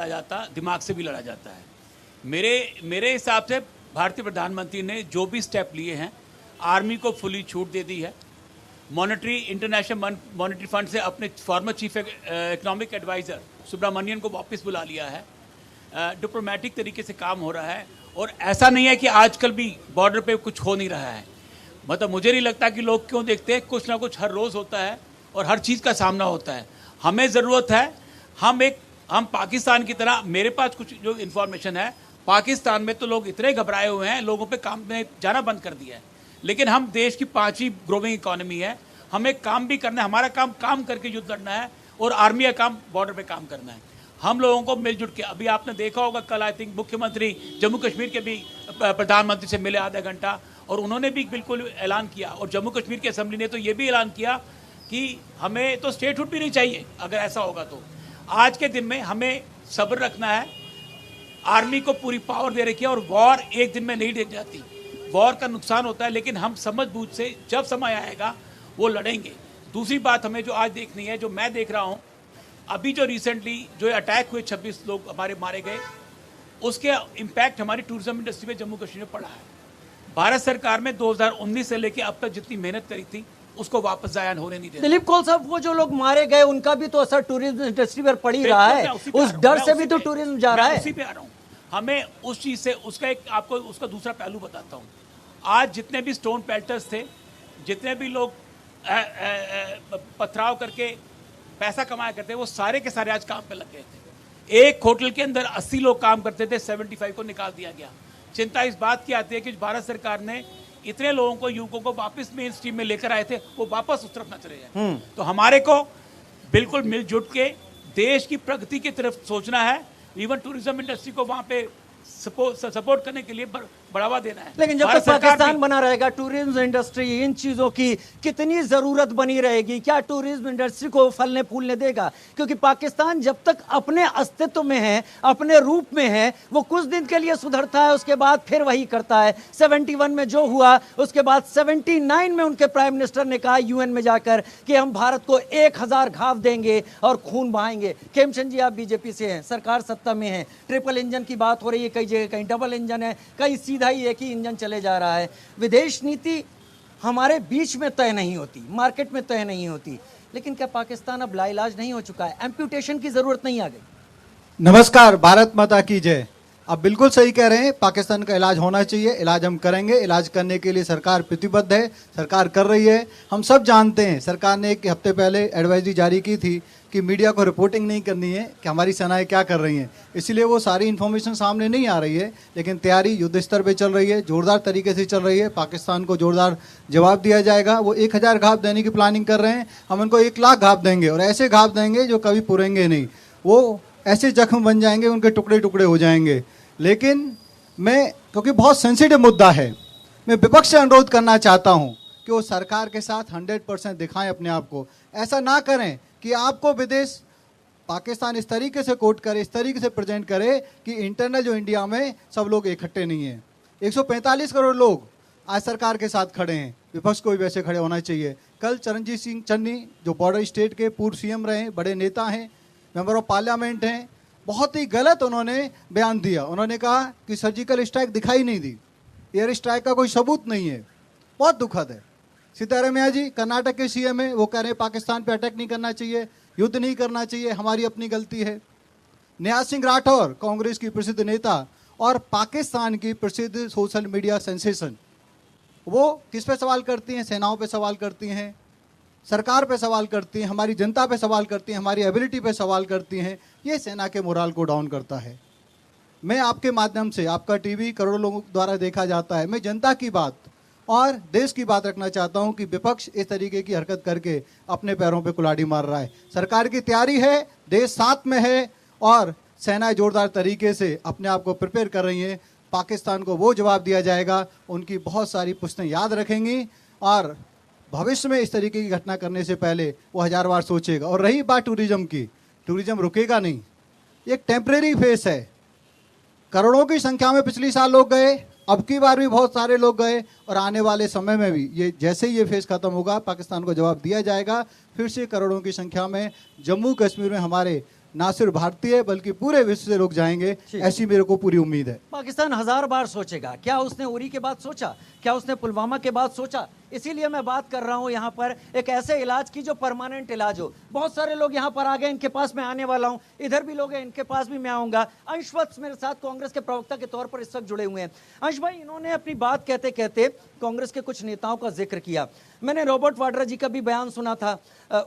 लड़ा जाता, दिमाग से भी लड़ा जाता है। मेरे हिसाब से भारतीय प्रधानमंत्री ने जो भी स्टेप लिए हैं, आर्मी को फुली छूट दे दी है। इंटरनेशनल मॉनेटरी फंड से अपने former chief economic adviser Subramanian को वापस बुला लिया है। डिप्लोमेटिक तरीके से काम हो रहा है और ऐसा नहीं है कि आजकल भी बॉर्डर पे कुछ हो नहीं रहा है। मतलब मुझे नहीं लगता कि लोग क्यों देखते हैं, कुछ ना कुछ हर रोज़ होता है और हर चीज़ का सामना होता है। हमें ज़रूरत है, हम पाकिस्तान की तरह, मेरे पास कुछ जो इन्फॉर्मेशन है, पाकिस्तान में तो लोग इतने घबराए हुए हैं, लोगों पे काम में जाना बंद कर दिया है। लेकिन हम देश की 5वीं ग्रोइंग इकोनॉमी है, हमें काम भी करना है। हमारा काम करके युद्ध लड़ना है और आर्मी का काम बॉर्डर पे काम करना है। हम लोगों को मिलजुल के, अभी आपने देखा होगा कल आई थिंक मुख्यमंत्री जम्मू कश्मीर के भी प्रधानमंत्री से मिले आधा घंटा, और उन्होंने भी बिल्कुल ऐलान किया, और जम्मू कश्मीर की असेंबली ने तो ये भी ऐलान किया कि हमें तो स्टेटहुड भी नहीं चाहिए अगर ऐसा होगा तो। आज के दिन में हमें सब्र रखना है। आर्मी को पूरी पावर दे रखी है और वॉर एक दिन में नहीं दे जाती, वॉर का नुकसान होता है, लेकिन हम समझ बूझ से जब समय आएगा वो लड़ेंगे। दूसरी बात हमें जो आज देखनी है, जो मैं देख रहा हूँ, अभी जो रिसेंटली जो अटैक हुए 26 लोग हमारे मारे गए, उसके इम्पैक्ट हमारी टूरिज्म इंडस्ट्री में जम्मू कश्मीर में पड़ा है। भारत सरकार में 2019 से लेकर अब तक जितनी मेहनत करी थी उसको वापस जाया होने नहीं देना। दिलीप कौल साहब, वो जो लोग मारे गए उनका भी तो असर टूरिज्म इंडस्ट्री पर पड़ ही रहा है, उस डर से भी तो टूरिज्म जा रहा है। उसी पे आ रहा हूँ। हमें उस चीज से आपको उसका दूसरा पहलू बताता हूँ। आज जितने भी स्टोन पेल्टर्स थे, जितने भी लोग पथराव करके पैसा कमाया करते, वो सारे के सारे आज काम पे लग गए थे। एक होटल के अंदर 80 लोग काम करते थे, 75 को निकाल दिया गया। चिंता इस बात की आती है कि भारत सरकार ने इतने लोगों को, युवकों को वापस मेन स्ट्रीम में लेकर आए थे, वो वापस उस तरफ न चले जाए। तो हमारे को बिल्कुल मिलजुल के देश की प्रगति की तरफ सोचना है। इवन टूरिज्म इंडस्ट्री को वहां पे सपोर्ट करने के लिए बढ़ावा देना है। लेकिन जब तक पाकिस्तान बना रहेगा, टूरिज्म इंडस्ट्री, इन चीजों की कितनी जरूरत बनी रहेगी? क्या टूरिज्म इंडस्ट्री को फलने फूलने देगा? क्योंकि पाकिस्तान जब तक अपने अस्तित्व में है, अपने रूप में है, वो कुछ दिन के लिए सुधरता है, उसके बाद फिर वही करता है। 71 में जो हुआ, उसके बाद 79 में उनके प्राइम मिनिस्टर ने कहा यूएन में जाकर कि हम भारत को 1000 घाव देंगे और खून बहाएंगे। खेमचंद जी, आप बीजेपी से हैं, सरकार सत्ता में है, ट्रिपल इंजन की बात हो रही है, कई जगह कहीं डबल इंजन है, कहीं सीधा ही एक ही इंजन चले जा रहा है। विदेश नीति हमारे बीच में तय नहीं होती, मार्केट में तय नहीं होती, लेकिन क्या पाकिस्तान अब लाइलाज नहीं हो चुका है? एम्प्यूटेशन की जरूरत नहीं आ गई? नमस्कार, भारत माता की जय। आप बिल्कुल सही कह रहे हैं, पाकिस्तान का इलाज होना चाहिए, इलाज हम करेंगे। इलाज करने के लिए सरकार प्रतिबद्ध है, सरकार कर रही है। हम सब जानते हैं, सरकार ने एक हफ्ते पहले एडवाइजरी जारी की थी कि मीडिया को रिपोर्टिंग नहीं करनी है कि हमारी सेनाएं क्या कर रही हैं, इसलिए वो सारी इन्फॉर्मेशन सामने नहीं आ रही है। लेकिन तैयारी युद्ध स्तर पे चल रही है, जोरदार तरीके से चल रही है। पाकिस्तान को जोरदार जवाब दिया जाएगा। वो 1000 घाव देने की प्लानिंग कर रहे हैं, हम उनको 1 लाख घाव देंगे, और ऐसे घाव देंगे जो कभी पुरेंगे नहीं। वो ऐसे जख्म बन जाएंगे, उनके टुकड़े टुकड़े हो जाएंगे। लेकिन मैं, क्योंकि बहुत सेंसिटिव मुद्दा है, मैं विपक्ष से अनुरोध करना चाहता हूं कि वो सरकार के साथ 100% दिखाएं अपने आप को। ऐसा ना करें कि आपको विदेश पाकिस्तान इस तरीके से कोट करे, इस तरीके से प्रेजेंट करे कि इंटरनल जो इंडिया में सब लोग इकट्ठे नहीं हैं। 145 करोड़ लोग आज सरकार के साथ खड़े हैं, विपक्ष को भी वैसे खड़े होना चाहिए। कल चरणजीत सिंह चन्नी, जो बॉर्डर स्टेट के पूर्व सीएम रहे, बड़े नेता हैं, मेंबर ऑफ पार्लियामेंट हैं, बहुत ही गलत उन्होंने बयान दिया। उन्होंने कहा कि सर्जिकल स्ट्राइक दिखाई नहीं दी, एयर स्ट्राइक का कोई सबूत नहीं है। बहुत दुखद है। सिद्धारमैया जी कर्नाटक के सीएम है, वो कह रहे हैं पाकिस्तान पे अटैक नहीं करना चाहिए, युद्ध नहीं करना चाहिए, हमारी अपनी गलती है। न्याज सिंह राठौर, कांग्रेस की प्रसिद्ध नेता और पाकिस्तान की प्रसिद्ध सोशल मीडिया सेंसेशन, वो किस पे सवाल करती हैं? सेनाओं पे सवाल करती हैं, सरकार पे सवाल करती हैं, हमारी जनता पे सवाल करती हैं, हमारी एबिलिटी पे सवाल करती हैं। ये सेना के मोराल को डाउन करता है। मैं आपके माध्यम से, आपका टीवी करोड़ों लोगों द्वारा देखा जाता है, मैं जनता की बात और देश की बात रखना चाहता हूं कि विपक्ष इस तरीके की हरकत करके अपने पैरों पे कुल्हाड़ी मार रहा है। सरकार की तैयारी है, देश साथ में है और सेना जोरदार तरीके से अपने आप को प्रिपेयर कर रही है। पाकिस्तान को वो जवाब दिया जाएगा, उनकी बहुत सारी पुश्तें याद रखेंगी और भविष्य में इस तरीके की घटना करने से पहले वो 1000 बार सोचेगा। और रही बात टूरिज्म की, टूरिज्म रुकेगा नहीं, एक टेम्परेरी फेस है। करोड़ों की संख्या में पिछली साल लोग गए, अब की बार भी बहुत सारे लोग गए, और आने वाले समय में भी ये जैसे ही ये फेज खत्म होगा, पाकिस्तान को जवाब दिया जाएगा। फिर से करोड़ों की संख्या में जम्मू कश्मीर में हमारे ना सिर्फ भारतीय बल्कि पूरे विश्व से लोग जाएंगे, ऐसी मेरे को पूरी उम्मीद है। पाकिस्तान 1000 बार सोचेगा। क्या उसने उरी के बाद सोचा? क्या उसने पुलवामा के बाद सोचा? इसीलिए मैं बात कर रहा हूं यहां पर एक ऐसे इलाज की जो परमानेंट इलाज हो। बहुत सारे लोग यहां पर आ गए, इनके पास मैं आने वाला हूं, इधर भी लोग हैं, इनके पास भी मैं आऊंगा। अंश वत्स मेरे साथ कांग्रेस के प्रवक्ता के तौर पर इस वक्त जुड़े हुए हैं। अंश भाई, इन्होंने अपनी बात कहते कहते कांग्रेस के कुछ नेताओं का जिक्र किया। मैंने रॉबर्ट वाड्रा जी का भी बयान सुना था,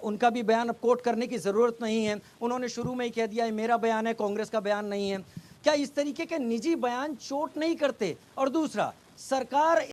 उनका भी बयान अब कोट करने की जरूरत नहीं है। उन्होंने शुरू में ही कह दिया, ये मेरा बयान है, कांग्रेस का बयान नहीं है। क्या इस तरीके के निजी बयान चोट नहीं करते? और दूसरा, सरकार